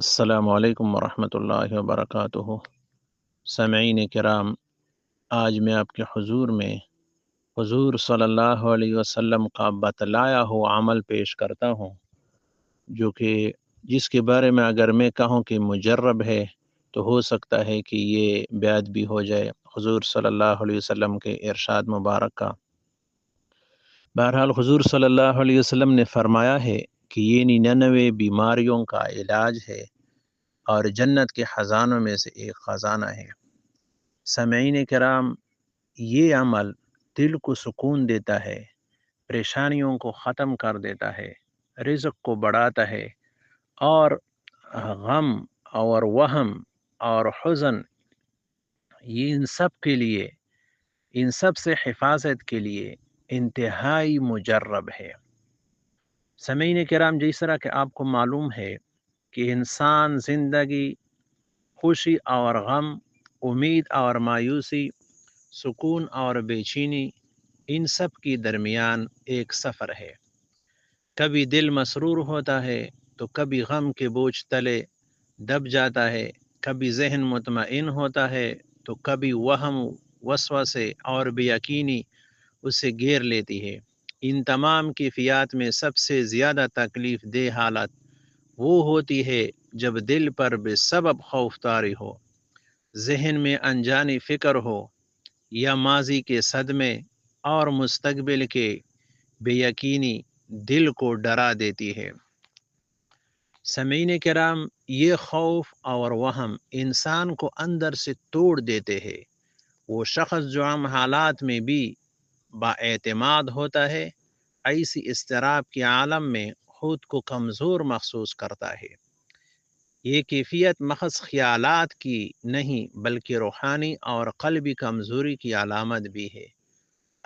السلام علیکم ورحمۃ اللہ وبرکاتہ۔ سامعین کرام، آج میں آپ کے حضور میں حضور صلی اللہ علیہ وسلم کا بتلایا ہوا عمل پیش کرتا ہوں، جو کہ جس کے بارے میں اگر میں کہوں کہ مجرب ہے تو ہو سکتا ہے کہ یہ بیعت بھی ہو جائے حضور صلی اللہ علیہ وسلم کے ارشاد مبارک کا۔ بہرحال حضور صلی اللہ علیہ وسلم نے فرمایا ہے کہ یہ 99 بیماریوں کا علاج ہے اور جنت کے خزانوں میں سے ایک خزانہ ہے۔ سامعین کرام، یہ عمل دل کو سکون دیتا ہے، پریشانیوں کو ختم کر دیتا ہے، رزق کو بڑھاتا ہے، اور غم اور وہم اور حزن، یہ ان سب سے حفاظت کے لیے انتہائی مجرب ہے۔ سامعین کرام، جس طرح کہ آپ کو معلوم ہے کہ انسان زندگی، خوشی اور غم، امید اور مایوسی، سکون اور بے چینی، ان سب کی درمیان ایک سفر ہے۔ کبھی دل مسرور ہوتا ہے تو کبھی غم کے بوجھ تلے دب جاتا ہے، کبھی ذہن مطمئن ہوتا ہے تو کبھی وہم، وسوسے اور بے یقینی اسے گھیر لیتی ہے۔ ان تمام کیفیات میں سب سے زیادہ تکلیف دہ حالت وہ ہوتی ہے جب دل پر بے سبب خوف طاری ہو، ذہن میں انجانی فکر ہو، یا ماضی کے صدمے اور مستقبل کے بے یقینی دل کو ڈرا دیتی ہے۔ سامعین کرام، یہ خوف اور وہم انسان کو اندر سے توڑ دیتے ہیں۔ وہ شخص جو عام حالات میں بھی با اعتماد ہوتا ہے، ایسی اضطراب کے عالم میں خود کو کمزور محسوس کرتا ہے۔ یہ کیفیت محض خیالات کی نہیں بلکہ روحانی اور قلبی کمزوری کی علامت بھی ہے۔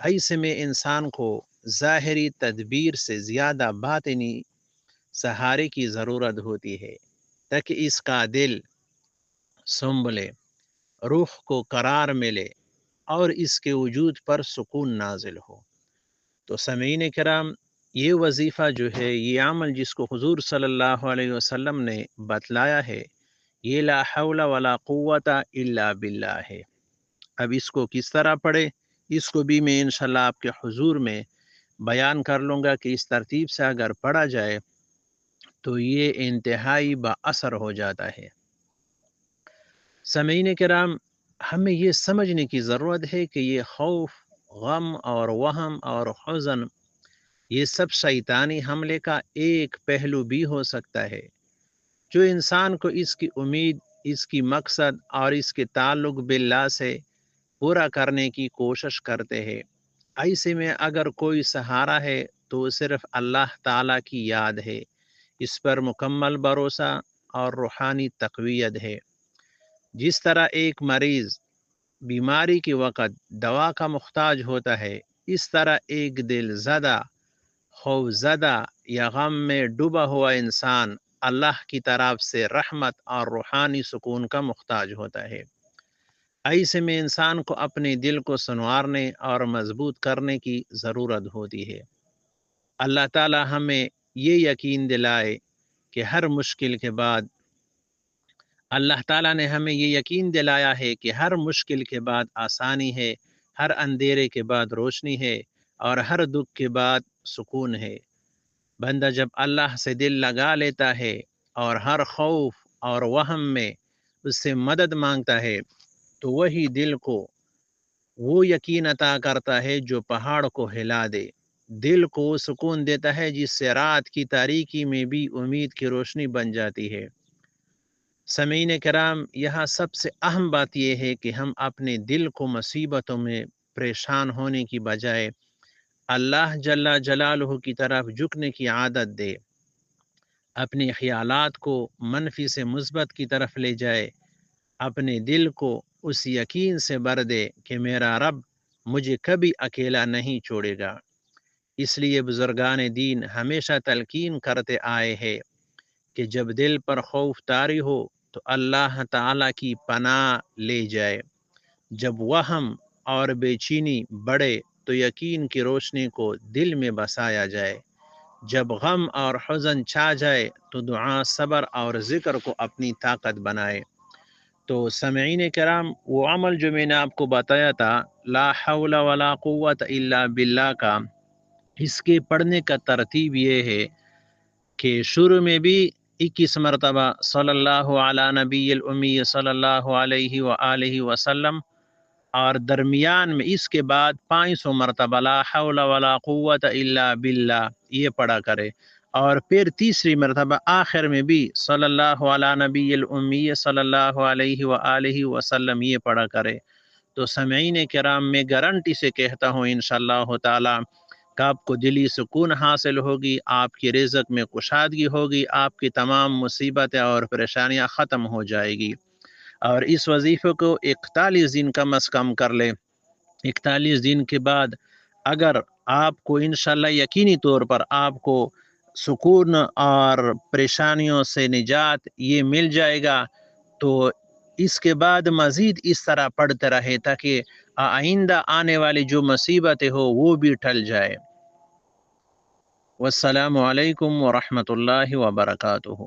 ایسے میں انسان کو ظاہری تدبیر سے زیادہ باطنی سہارے کی ضرورت ہوتی ہے تاکہ اس کا دل سنبھلے، روح کو قرار ملے اور اس کے وجود پر سکون نازل ہو۔ تو سامعین کرام، یہ وظیفہ جو ہے، یہ عمل جس کو حضور صلی اللہ علیہ وسلم نے بتلایا ہے، یہ لا حول ولا قوت الا باللہ ہے۔ اب اس کو کس طرح پڑھے، اس کو بھی میں انشاءاللہ آپ کے حضور میں بیان کر لوں گا کہ اس ترتیب سے اگر پڑھا جائے تو یہ انتہائی با اثر ہو جاتا ہے۔ سامعین کرام، ہمیں یہ سمجھنے کی ضرورت ہے کہ یہ خوف، غم اور وہم اور حزن، یہ سب شیطانی حملے کا ایک پہلو بھی ہو سکتا ہے جو انسان کو اس کی امید، اس کی مقصد اور اس کے تعلق باللہ سے پورا کرنے کی کوشش کرتے ہیں۔ ایسے میں اگر کوئی سہارا ہے تو صرف اللہ تعالیٰ کی یاد ہے، اس پر مکمل بھروسہ اور روحانی تقویت ہے۔ جس طرح ایک مریض بیماری کے وقت دوا کا محتاج ہوتا ہے، اس طرح ایک دل زدہ، خوف زدہ یا غم میں ڈوبا ہوا انسان اللہ کی طرف سے رحمت اور روحانی سکون کا محتاج ہوتا ہے۔ ایسے میں انسان کو اپنے دل کو سنوارنے اور مضبوط کرنے کی ضرورت ہوتی ہے۔ اللہ تعالی ہمیں یہ یقین دلائے کہ ہر مشکل کے بعد اللہ تعالیٰ نے ہمیں یہ یقین دلایا ہے کہ ہر مشکل کے بعد آسانی ہے، ہر اندھیرے کے بعد روشنی ہے، اور ہر دکھ کے بعد سکون ہے۔ بندہ جب اللہ سے دل لگا لیتا ہے اور ہر خوف اور وہم میں اس سے مدد مانگتا ہے تو وہی دل کو وہ یقین عطا کرتا ہے جو پہاڑ کو ہلا دے، دل کو وہ سکون دیتا ہے جس سے رات کی تاریکی میں بھی امید کی روشنی بن جاتی ہے۔ سامعین کرام، یہاں سب سے اہم بات یہ ہے کہ ہم اپنے دل کو مصیبتوں میں پریشان ہونے کی بجائے اللہ جل جلالہ کی طرف جھکنے کی عادت دے، اپنے خیالات کو منفی سے مثبت کی طرف لے جائے، اپنے دل کو اس یقین سے بھر دے کہ میرا رب مجھے کبھی اکیلا نہیں چھوڑے گا۔ اس لیے بزرگان دین ہمیشہ تلقین کرتے آئے ہیں کہ جب دل پر خوف طاری ہو تو اللہ تعالیٰ کی پناہ لے جائے، جب وہم اور بے چینی بڑھے تو یقین کی روشنی کو دل میں بسایا جائے، جب غم اور حزن چھا جائے تو دعا، صبر اور ذکر کو اپنی طاقت بنائے۔ تو سامعین کرام، وہ عمل جو میں نے آپ کو بتایا تھا، لا حول ولا قوت الا باللہ کا، اس کے پڑھنے کا ترتیب یہ ہے کہ شروع میں بھی 21 مرتبہ صلی اللہ علی نبی الامی صلی اللہ علیہ وآلہ وسلم، اور درمیان میں اس کے بعد 500 مرتبہ لا حول ولا قوت الا باللہ یہ پڑھا کرے، اور پھر تیسری مرتبہ آخر میں بھی صلی اللہ علی نبی الامی صلی اللہ علیہ وآلہ وسلم یہ پڑھا کرے۔ تو سامعین کرام، میں گارنٹی سے کہتا ہوں انشاءاللہ تعالی کہ آپ کو دلی سکون حاصل ہوگی، آپ کی رزق میں کشادگی ہوگی، آپ کی تمام مصیبتیں اور پریشانیاں ختم ہو جائے گی۔ اور اس وظیفے کو 41 دن کم از کم کر لیں۔ 41 دن کے بعد اگر آپ کو انشاءاللہ یقینی طور پر آپ کو سکون اور پریشانیوں سے نجات یہ مل جائے گا، تو اس کے بعد مزید اس طرح پڑھتے رہے تاکہ آئندہ آنے والی جو مصیبتیں ہو وہ بھی ٹل جائے۔ والسلام علیکم ورحمۃ اللہ وبرکاتہ۔